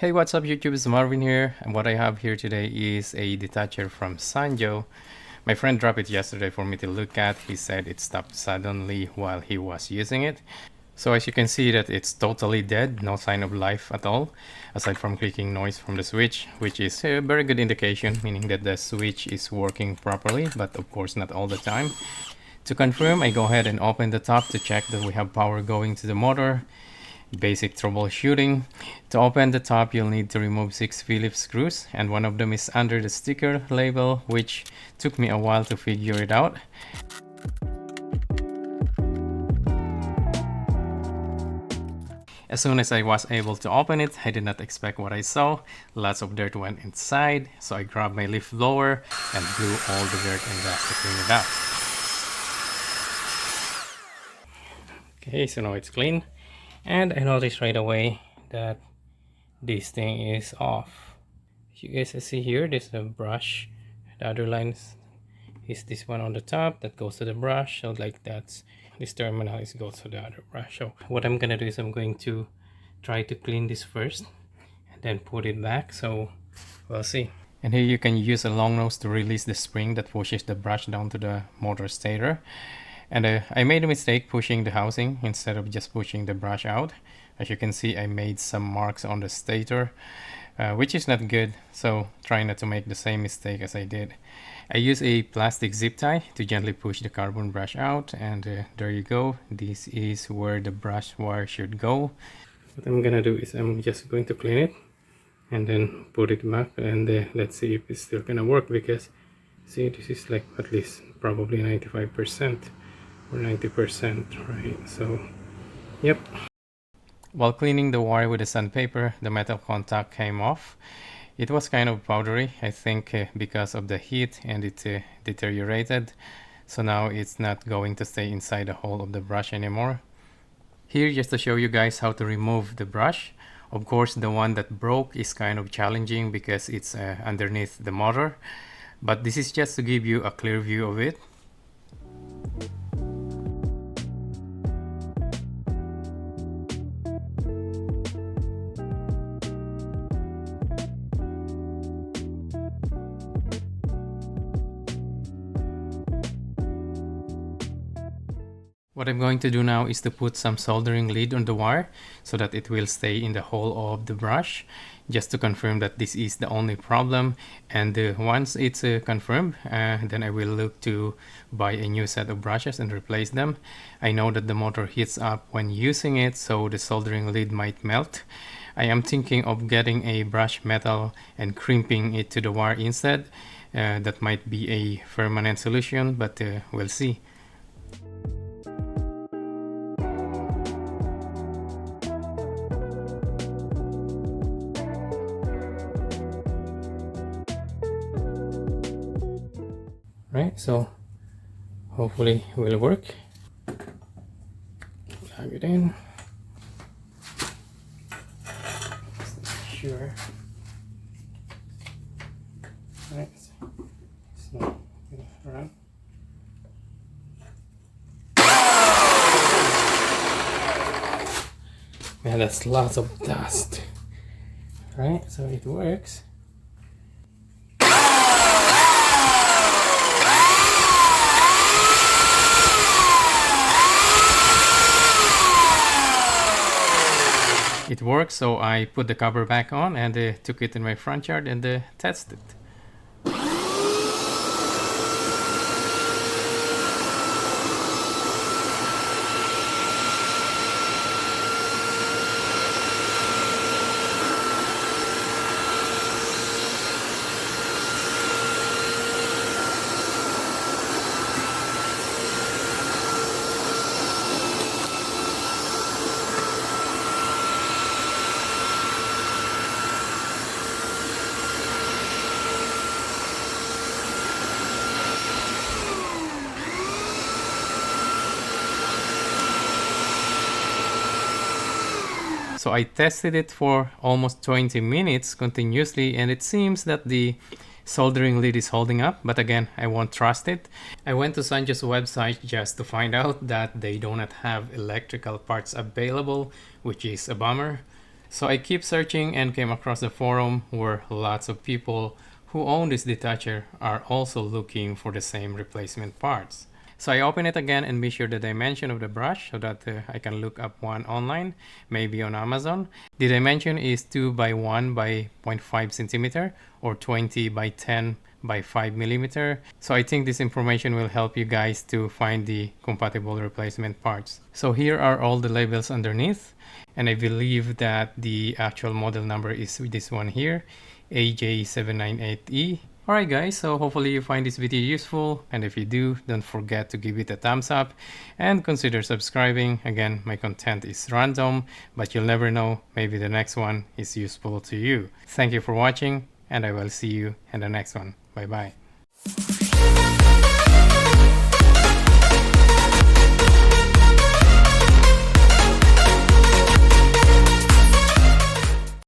Hey, what's up YouTube, it's Marvin here, and what I have here today is a detacher from Sunjoe. My friend dropped it yesterday for me to look at. He said it stopped suddenly while he was using it. So as you can see that it's totally dead, no sign of life at all, aside from clicking noise from the switch, which is a very good indication, meaning that the switch is working properly, but of course not all the time. To confirm, I go ahead and open the top to check that we have power going to the motor. Basic troubleshooting. To open the top, you'll need to remove 6 Phillips screws, and one of them is under the sticker label, which took me a while to figure it out. As soon as I was able to open it, I did not expect what I saw. Lots of dirt went inside, so I grabbed my leaf blower and blew all the dirt and dust to clean it out. Okay, so now it's clean. And I noticed right away that this thing is off. As you guys see here, there's a brush. The other line is this one on the top that goes to the brush. So like that's this terminal goes to the other brush. So what I'm gonna do is I'm going to try to clean this first and then put it back. So we'll see. And here you can use a long nose to release the spring that pushes the brush down to the motor stator. And I made a mistake pushing the housing instead of just pushing the brush out. As you can see, I made some marks on the stator, which is not good. So try not to make the same mistake as I did. I use a plastic zip tie to gently push the carbon brush out, and there you go. This is where the brush wire should go. What I'm gonna do is I'm just going to clean it and then put it back, and let's see if it's still gonna work, because see, this is like at least probably 95% or 90%, right? So yep. While cleaning the wire with the sandpaper, the metal contact came off. It was kind of powdery, I think, because of the heat, and it deteriorated. So now it's not going to stay inside the hole of the brush anymore. Here, just to show you guys how to remove the brush. Of course, the one that broke is kind of challenging because it's underneath the motor, but this is just to give you a clear view of it. What I'm going to do now is to put some soldering lead on the wire so that it will stay in the hole of the brush, just to confirm that this is the only problem. And once it's confirmed, then I will look to buy a new set of brushes and replace them. I know that the motor heats up when using it, so the soldering lead might melt. I am thinking of getting a brush metal and crimping it to the wire instead. That might be a permanent solution, but we'll see. Right, so hopefully it will work. Plug it in. Sure. Right, it's not gonna run. Man, that's lots of dust. Right, so it works. It works, so I put the cover back on and took it in my front yard and tested it. So I tested it for almost 20 minutes continuously, and it seems that the soldering lead is holding up, but again, I won't trust it. I went to Sunjoe's website just to find out that they do not have electrical parts available, which is a bummer. So I keep searching and came across the forum where lots of people who own this detacher are also looking for the same replacement parts. So I open it again and be sure the dimension of the brush so that I can look up one online, maybe on Amazon. The dimension is 2 by 1 by 0.5 centimeter or 20 by 10 by 5 millimeter. So I think this information will help you guys to find the compatible replacement parts. So here are all the labels underneath, and I believe that the actual model number is this one here, AJ798E. Alright guys, so hopefully you find this video useful, and if you do, don't forget to give it a thumbs up and consider subscribing. Again, my content is random, but you'll never know, maybe the next one is useful to you. Thank you for watching, and I will see you in the next one. Bye bye.